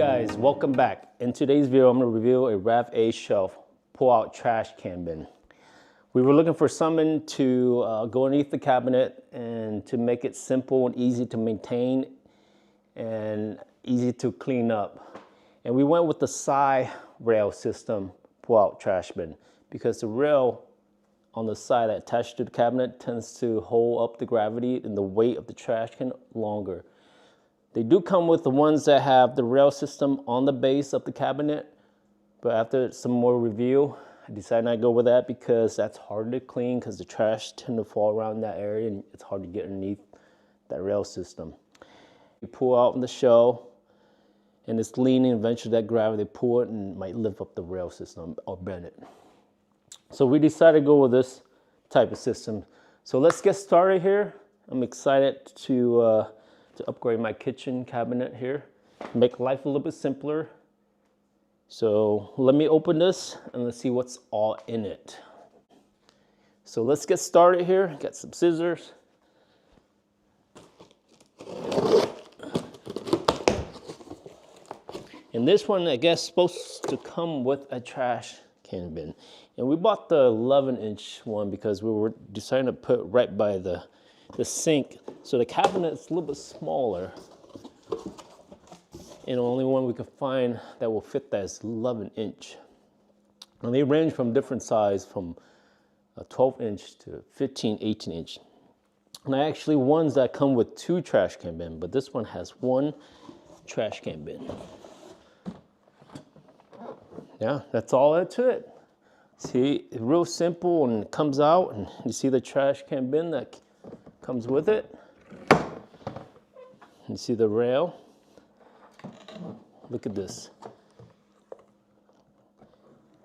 guys, welcome back. In today's video, I'm going to review a Rev-A-Shelf pull-out trash can bin. We were looking for something to go underneath the cabinet and to make it simple and easy to maintain and easy to clean up. And we went with the side rail system pull-out trash bin because the rail on the side that attached to the cabinet tends to hold up the gravity and the weight of the trash can longer. They do come with the ones that have the rail system on the base of the cabinet, but after some more review, I decided not to go with that because that's harder to clean because the trash tend to fall around that area and it's hard to get underneath that rail system. You pull out on the shell and it's leaning, eventually that gravity pull it and might lift up the rail system or bend it. So we decided to go with this type of system. So let's get started here. I'm excited to upgrade my kitchen cabinet here, make life a little bit simpler. So let me open this and let's see what's all in it. So let's get started here. Got some scissors. And this one, I guess, supposed to come with a trash can bin. And we bought the 11-inch one because we were deciding to put right by the sink. So the cabinet is a little bit smaller. And the only one we could find that will fit that is 11-inch. And they range from different size, from a 12-inch to 15, 18-inch. And I actually ones that come with 2 trash can bin, but this one has 1 trash can bin. Yeah, that's all to it. See, it's real simple and it comes out and you see the trash can bin that comes with it. You see the rail. Look at this.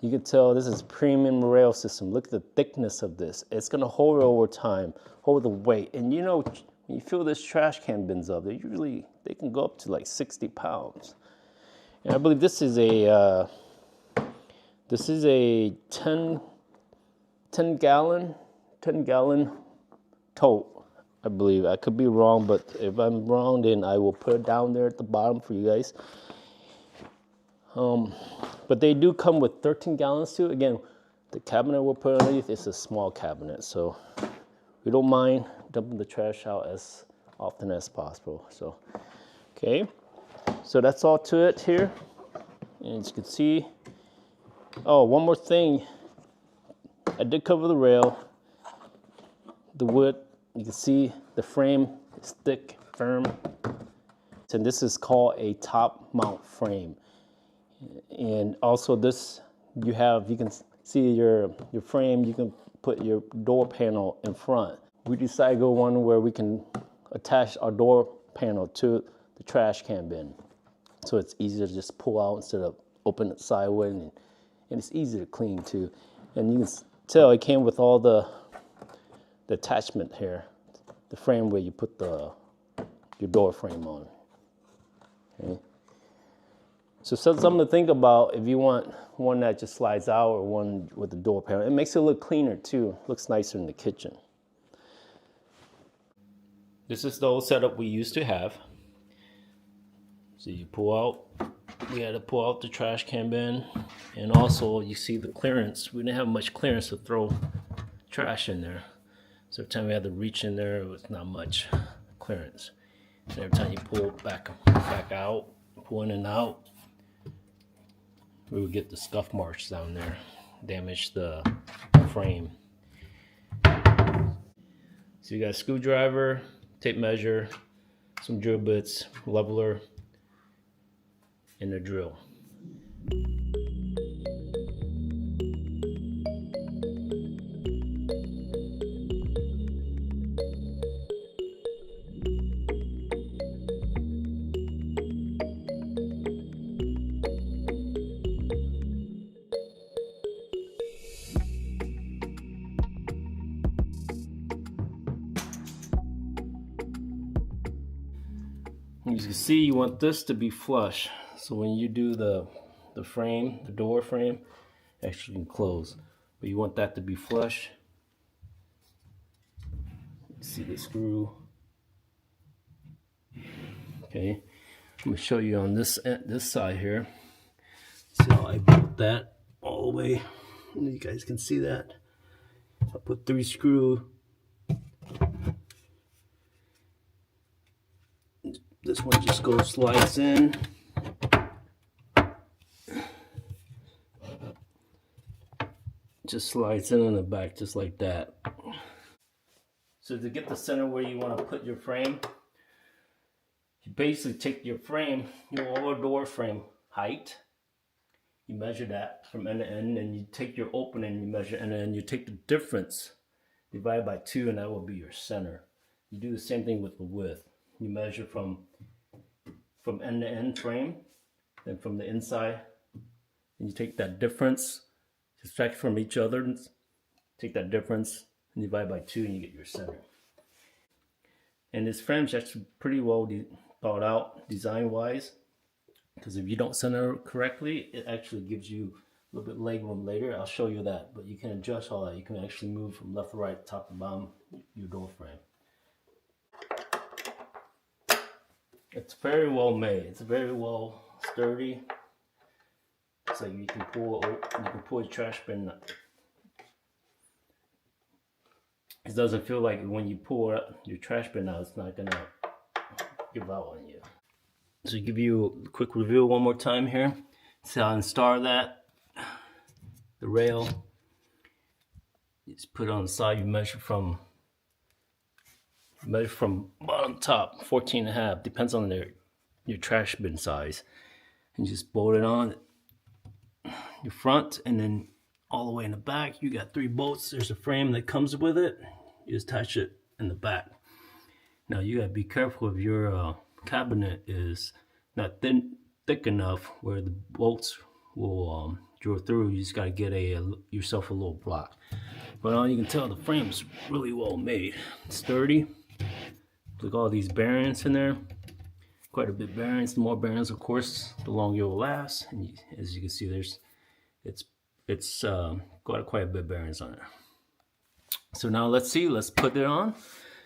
You can tell this is premium rail system. Look at the thickness of this. It's gonna hold it over time, hold the weight. And you know, when you fill this trash can bins up, they can go up to like 60 pounds. And I believe this is a 10 gallon tote, I believe. I could be wrong, but if I'm wrong, then I will put it down there at the bottom for you guys. But they do come with 13 gallons too. Again, the cabinet we'll put underneath is a small cabinet, so we don't mind dumping the trash out as often as possible. So, okay, so that's all to it here. And as you can see, oh, one more thing. I did cover the rail. The wood, you can see the frame is thick, firm. And this is called a top mount frame. And also this, you can see your frame, you can put your door panel in front. We decided to go one where we can attach our door panel to the trash can bin. So it's easier to just pull out instead of open it sideways, and it's easy to clean too. And you can tell it came with all the attachment here, the frame where you put your door frame on. Okay. So something to think about if you want one that just slides out or one with the door panel. It makes it look cleaner too. Looks nicer in the kitchen. This is the old setup we used to have. So you pull out, we had to pull out the trash can bin, and also you see the clearance. We didn't have much clearance to throw trash in there. So every time we had to reach in there, it was not much clearance. And every time you pull back out, pull in and out, we would get the scuff marks down there, damage the frame. So you got a screwdriver, tape measure, some drill bits, leveler, and a drill. As you can see, you want this to be flush. So when you do the frame, the door frame, actually can close. But you want that to be flush. See the screw. Okay. I'm gonna show you on this side here. See how I built that all the way. You guys can see that. I put 3 screws. This one just slides in. Just slides in on the back just like that. So to get the center where you want to put your frame, you basically take your frame, your lower door frame height, you measure that from end to end, and you take your opening, you measure, and then you take the difference, divide by 2, and that will be your center. You do the same thing with the width. You measure from end to end frame, then from the inside, and you take that difference, subtract from each other, take that difference, and divide by 2, and you get your center. And this frame is actually pretty well thought out design-wise, because if you don't center correctly, it actually gives you a little bit leg room later. I'll show you that, but you can adjust all that. You can actually move from left to right, top to bottom, your door frame. It's very well made. It's very well sturdy. So you can pull a trash bin. It doesn't feel like when you pull your trash bin out, it's not gonna give out on you. So to give you a quick review one more time here. See how I install that. The rail. You just put it on the side. You measure from bottom top, 14.5. Depends on your trash bin size. And you just bolt it on your front, and then all the way in the back you got 3 bolts. There's a frame that comes with it. You just attach it in the back. Now you gotta be careful if your cabinet is not thick enough where the bolts will drill through. You just gotta get yourself a little block. But you can tell the frame's really well made. It's sturdy. Look, all these bearings in there. Quite a bit of bearings. The more bearings, of course, the longer it will last. And as you can see, it's got quite a bit of bearings on it. So now let's put it on.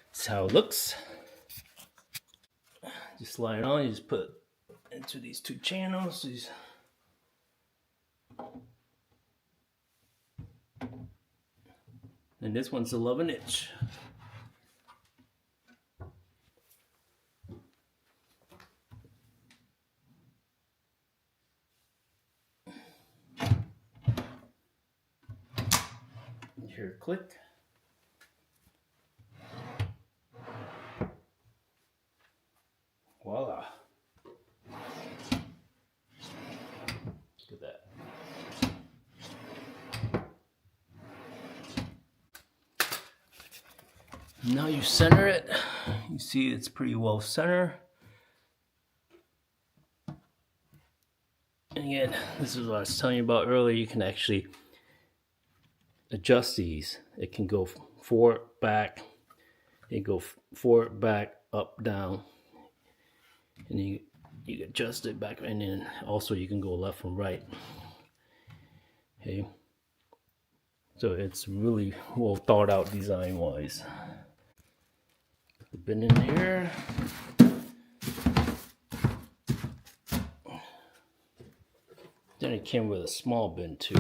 That's how it looks. Just slide it on. You just put it into these 2 channels. And this one's 11-inch. Here, click. Voila. Look at that. Now you center it. You see it's pretty well centered. And again, this is what I was telling you about earlier. You can actually adjust these. It can go forward, back. It can go forward, back, up, down. And you adjust it back, and then also you can go left and right. Okay. So it's really well thought out design wise. Put the bin in here. Then it came with a small bin too.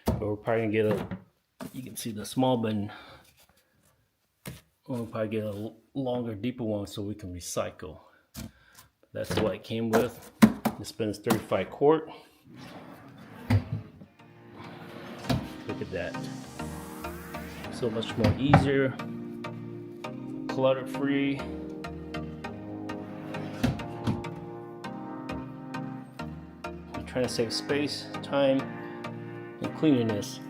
But we're probably gonna get you can see the small bin. We'll probably get a longer, deeper one so we can recycle. That's what it came with. This bin is 35 quart. Look at that. So much more easier, clutter free. You're trying to save space, time, and cleanliness.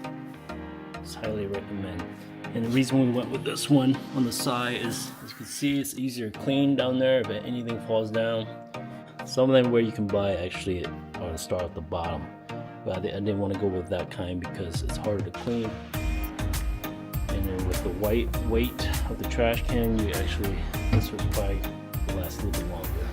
It's highly recommend. And the reason we went with this one on the side is, as you can see, it's easier to clean down there if anything falls down. Some of them where you can buy actually are installed at the bottom. But I didn't want to go with that kind because it's harder to clean. And then with the weight of the trash can, this will probably last a little bit longer.